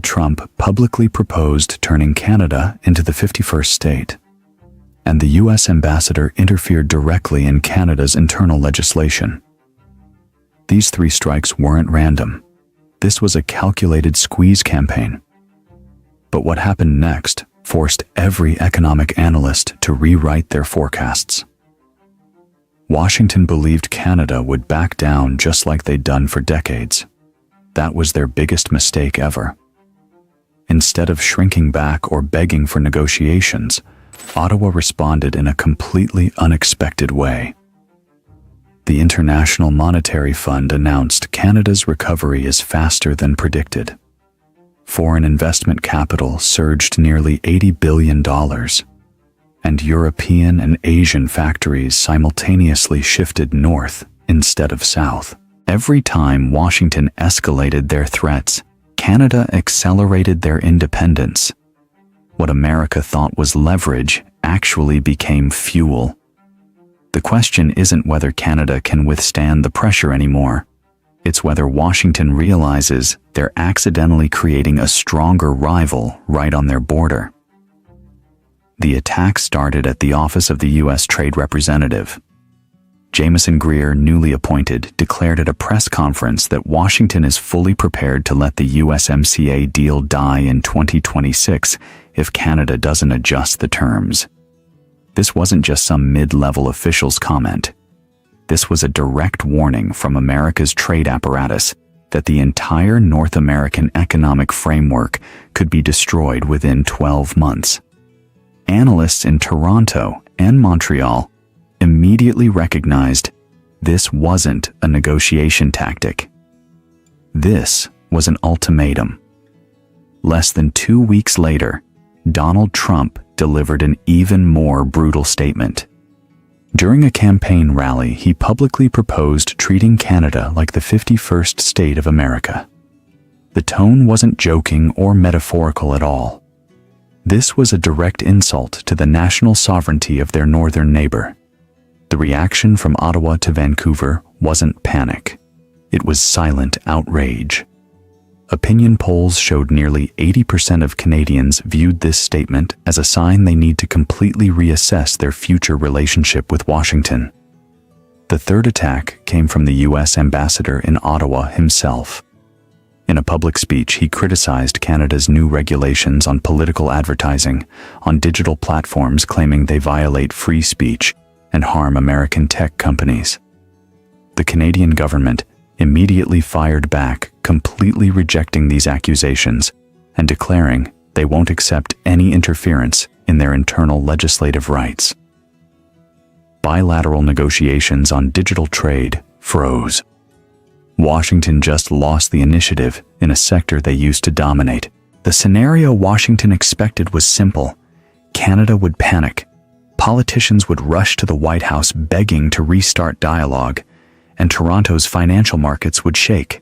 Trump publicly proposed turning Canada into the 51st state, and the U.S. ambassador interfered directly in Canada's internal legislation. These three strikes weren't random. This was a calculated squeeze campaign. But what happened next forced every economic analyst to rewrite their forecasts. Washington believed Canada would back down just like they'd done for decades. That was their biggest mistake ever. Instead of shrinking back or begging for negotiations, Ottawa responded in a completely unexpected way. The International Monetary Fund announced Canada's recovery is faster than predicted. Foreign investment capital surged nearly $80 billion, and European and Asian factories simultaneously shifted north instead of south. Every time Washington escalated their threats, Canada accelerated their independence. What America thought was leverage actually became fuel. The question isn't whether Canada can withstand the pressure anymore. It's whether Washington realizes they're accidentally creating a stronger rival right on their border. The attack started at the office of the U.S. Trade Representative. Jameson Greer, newly appointed, declared at a press conference that Washington is fully prepared to let the USMCA deal die in 2026 if Canada doesn't adjust the terms. This wasn't just some mid-level official's comment. This was a direct warning from America's trade apparatus that the entire North American economic framework could be destroyed within 12 months. Analysts in Toronto and Montreal immediately recognized this wasn't a negotiation tactic. This was an ultimatum. Less than 2 weeks later, Donald Trump delivered an even more brutal statement. During a campaign rally, he publicly proposed treating Canada like the 51st state of America. The tone wasn't joking or metaphorical at all. This was a direct insult to the national sovereignty of their northern neighbor. The reaction from Ottawa to Vancouver wasn't panic. It was silent outrage. Opinion polls showed nearly 80% of Canadians viewed this statement as a sign they need to completely reassess their future relationship with Washington. The third attack came from the U.S. ambassador in Ottawa himself. In a public speech, he criticized Canada's new regulations on political advertising on digital platforms, claiming they violate free speech and harm American tech companies. The Canadian government immediately fired back, completely rejecting these accusations and declaring they won't accept any interference in their internal legislative rights. Bilateral negotiations on digital trade froze. Washington just lost the initiative in a sector they used to dominate. The scenario Washington expected was simple. Canada would panic. Politicians would rush to the White House begging to restart dialogue, and Toronto's financial markets would shake.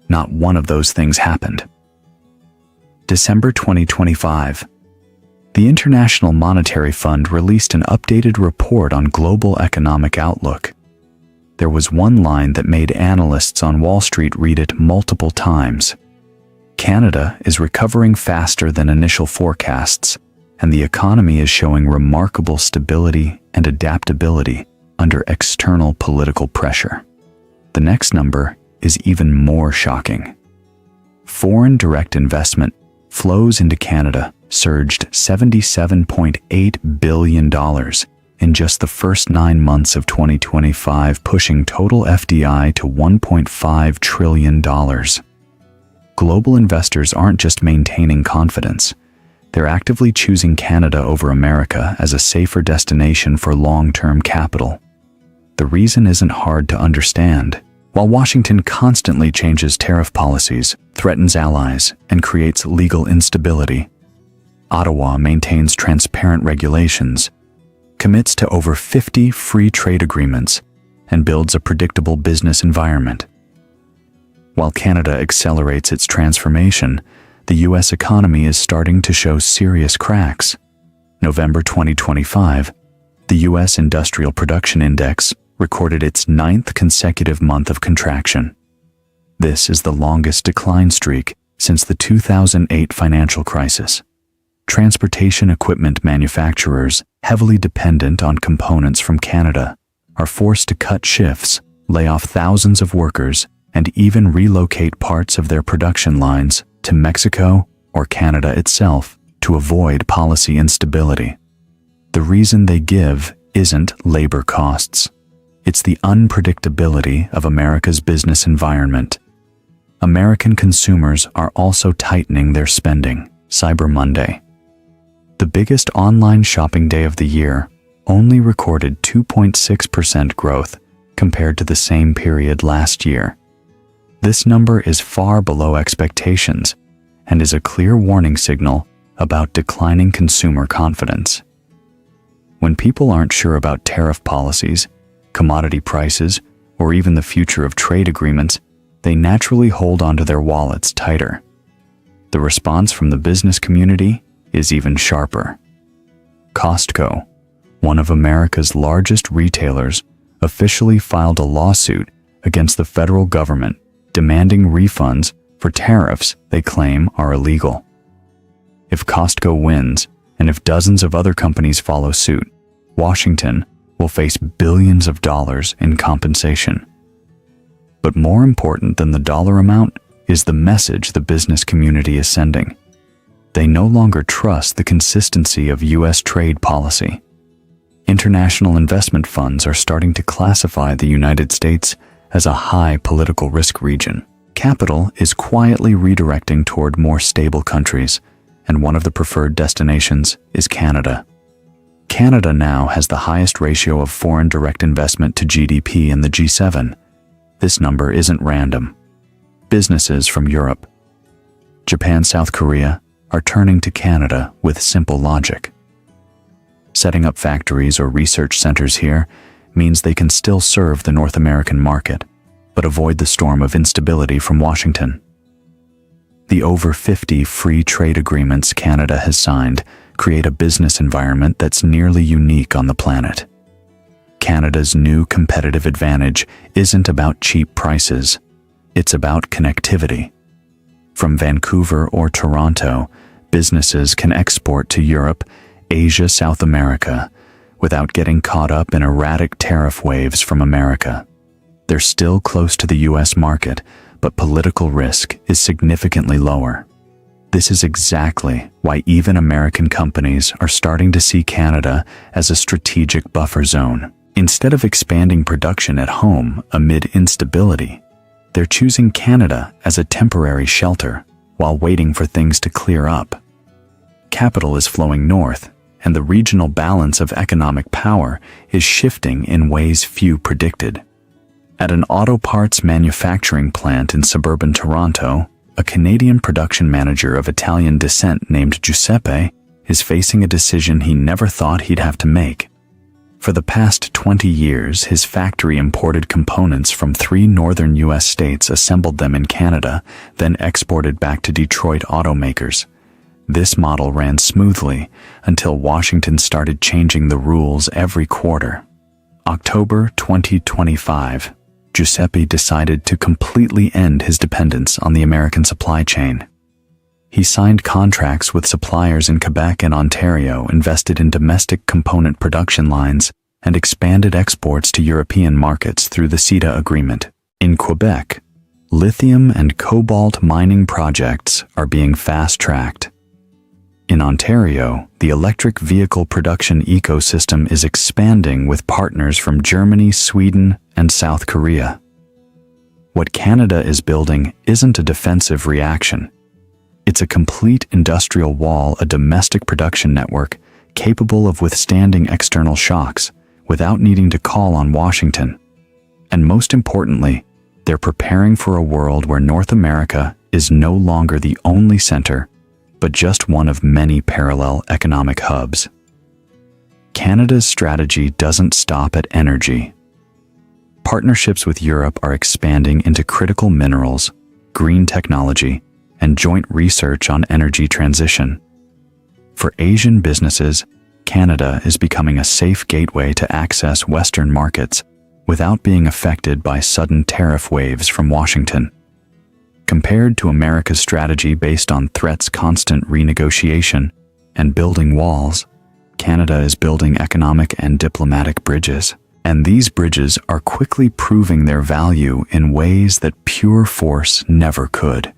Not one of those things happened. December 2025. The International Monetary Fund released an updated report on global economic outlook. There was one line that made analysts on Wall Street read it multiple times. Canada is recovering faster than initial forecasts, and the economy is showing remarkable stability and adaptability under external political pressure. The next number is even more shocking. Foreign direct investment flows into Canada surged $77.8 billion in just the first 9 months of 2025, pushing total FDI to $1.5 trillion. Global investors aren't just maintaining confidence. They're actively choosing Canada over America as a safer destination for long-term capital. The reason isn't hard to understand. While Washington constantly changes tariff policies, threatens allies, and creates legal instability, Ottawa maintains transparent regulations, commits to over 50 free trade agreements, and builds a predictable business environment. While Canada accelerates its transformation, the U.S. economy is starting to show serious cracks. November 2025, the U.S. Industrial Production Index recorded its 9th consecutive month of contraction. This is the longest decline streak since the 2008 financial crisis. Transportation equipment manufacturers, heavily dependent on components from Canada, are forced to cut shifts, lay off thousands of workers, and even relocate parts of their production lines to Mexico or Canada itself to avoid policy instability. The reason they give isn't labor costs. It's the unpredictability of America's business environment. American consumers are also tightening their spending. Cyber Monday, the biggest online shopping day of the year, only recorded 2.6% growth compared to the same period last year. This number is far below expectations and is a clear warning signal about declining consumer confidence. When people aren't sure about tariff policies, commodity prices, or even the future of trade agreements, they naturally hold onto their wallets tighter. The response from the business community is even sharper. Costco, one of America's largest retailers, officially filed a lawsuit against the federal government demanding refunds for tariffs they claim are illegal. If Costco wins, and if dozens of other companies follow suit, Washington will face billions of dollars in compensation. But more important than the dollar amount is the message the business community is sending. They no longer trust the consistency of U.S. trade policy. International investment funds are starting to classify the United States as a high political risk region. Capital is quietly redirecting toward more stable countries, and one of the preferred destinations is Canada. Canada now has the highest ratio of foreign direct investment to GDP in the G7. This number isn't random. Businesses from Europe, Japan, South Korea are turning to Canada with simple logic. Setting up factories or research centers here means they can still serve the North American market, but avoid the storm of instability from Washington. The over 50 free trade agreements Canada has signed create a business environment that's nearly unique on the planet. Canada's new competitive advantage isn't about cheap prices, it's about connectivity. From Vancouver or Toronto, businesses can export to Europe, Asia, South America, without getting caught up in erratic tariff waves from America. They're still close to the US market, but political risk is significantly lower. This is exactly why even American companies are starting to see Canada as a strategic buffer zone. Instead of expanding production at home amid instability, they're choosing Canada as a temporary shelter while waiting for things to clear up. Capital is flowing north, and the regional balance of economic power is shifting in ways few predicted. At an auto parts manufacturing plant in suburban Toronto, a Canadian production manager of Italian descent named Giuseppe is facing a decision he never thought he'd have to make. For the past 20 years, his factory imported components from 3 northern U.S. states, assembled them in Canada, then exported back to Detroit automakers. This model ran smoothly until Washington started changing the rules every quarter. October 2025, Giuseppe decided to completely end his dependence on the American supply chain. He signed contracts with suppliers in Quebec and Ontario, invested in domestic component production lines, and expanded exports to European markets through the CETA agreement. In Quebec, lithium and cobalt mining projects are being fast-tracked. In Ontario, the electric vehicle production ecosystem is expanding with partners from Germany, Sweden, and South Korea. What Canada is building isn't a defensive reaction. It's a complete industrial wall, a domestic production network capable of withstanding external shocks without needing to call on Washington. And most importantly, they're preparing for a world where North America is no longer the only center, but just one of many parallel economic hubs. Canada's strategy doesn't stop at energy. Partnerships with Europe are expanding into critical minerals, green technology, and joint research on energy transition. For Asian businesses, Canada is becoming a safe gateway to access Western markets without being affected by sudden tariff waves from Washington. Compared to America's strategy based on threats, constant renegotiation, and building walls, Canada is building economic and diplomatic bridges. And these bridges are quickly proving their value in ways that pure force never could.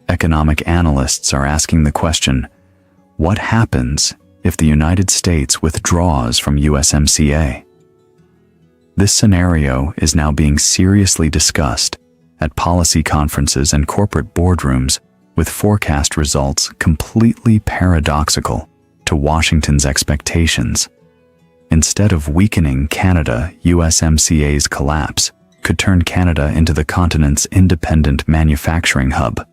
Economic analysts are asking the question, what happens if the United States withdraws from USMCA? This scenario is now being seriously discussed at policy conferences and corporate boardrooms, with forecast results completely paradoxical to Washington's expectations. Instead of weakening Canada, USMCA's collapse could turn Canada into the continent's independent manufacturing hub.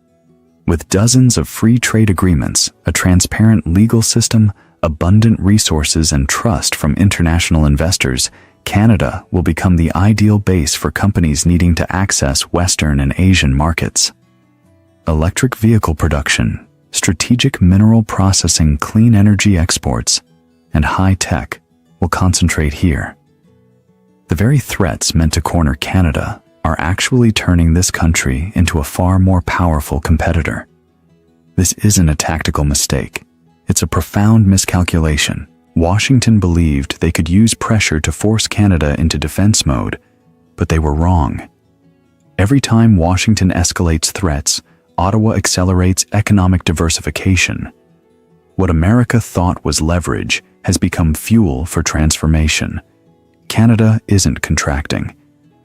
With dozens of free trade agreements, a transparent legal system, abundant resources, and trust from international investors, Canada will become the ideal base for companies needing to access Western and Asian markets. Electric vehicle production, strategic mineral processing, clean energy exports, and high tech will concentrate here. The very threats meant to corner Canada are actually turning this country into a far more powerful competitor. This isn't a tactical mistake. It's a profound miscalculation. Washington believed they could use pressure to force Canada into defense mode, but they were wrong. Every time Washington escalates threats, Ottawa accelerates economic diversification. What America thought was leverage has become fuel for transformation. Canada isn't contracting.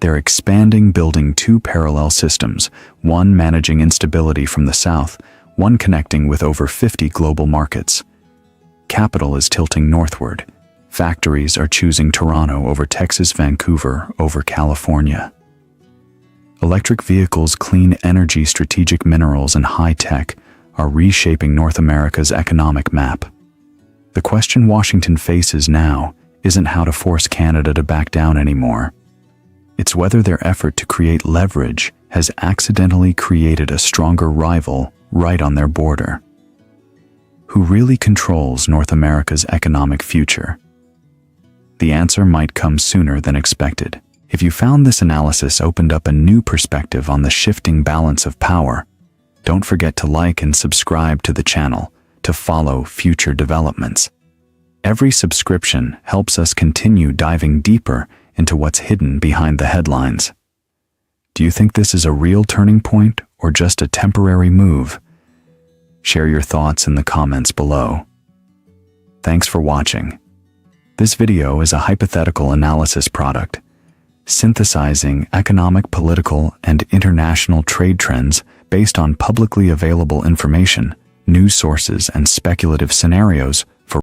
They're expanding, building two parallel systems, one managing instability from the south, one connecting with over 50 global markets. Capital is tilting northward. Factories are choosing Toronto over Texas, Vancouver over California. Electric vehicles, clean energy, strategic minerals, and high tech are reshaping North America's economic map. The question Washington faces now isn't how to force Canada to back down anymore. It's whether their effort to create leverage has accidentally created a stronger rival right on their border. Who really controls North America's economic future? The answer might come sooner than expected. If you found this analysis opened up a new perspective on the shifting balance of power, don't forget to like and subscribe to the channel to follow future developments. Every subscription helps us continue diving deeper into what's hidden behind the headlines. Do you think this is a real turning point or just a temporary move? Share your thoughts in the comments below. Thanks for watching. This video is a hypothetical analysis product, synthesizing economic, political, and international trade trends based on publicly available information, news sources, and speculative scenarios